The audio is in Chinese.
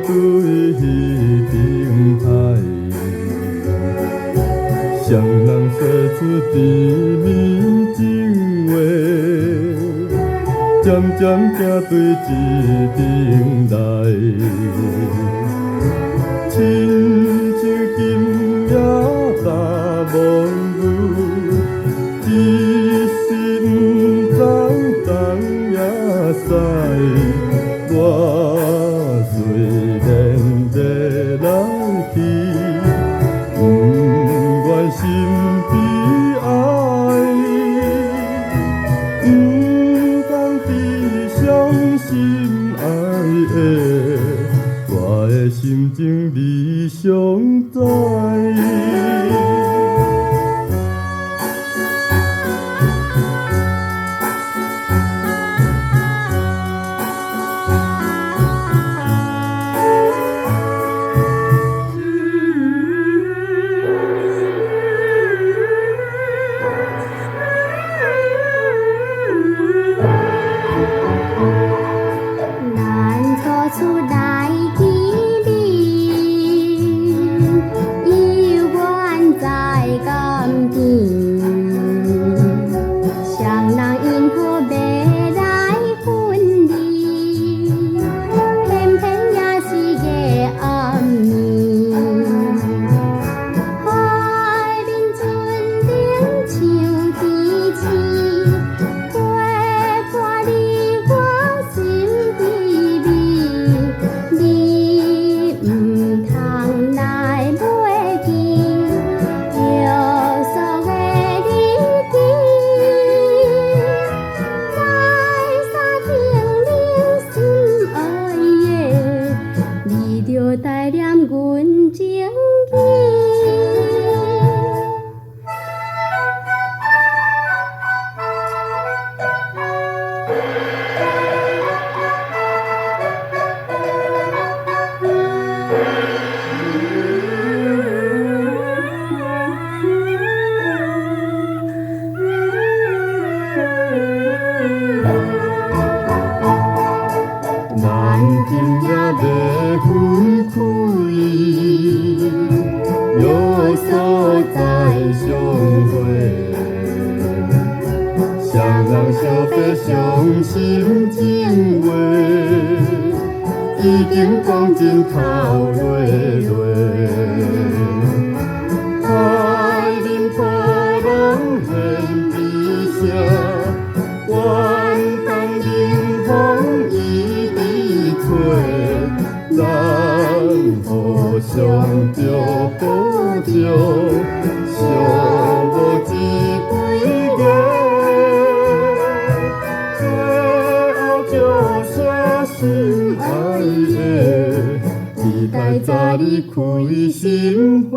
对彼顶海，双人说出甜蜜情话，渐渐行对一顶来，亲像金夜大梦雨，只是不知东也西。我虽然要来去，不愿心悲哀，不通悲伤心爱的，我的心情你上知。带念阮情意。咱今夜要分开，有所在相会，双人相别伤心情话，已经讲尽头落落。海面波浪现微声，愿当冷风依依吹，咱互相着保着，相无一几个，最后就说心爱的，期待早日开心会。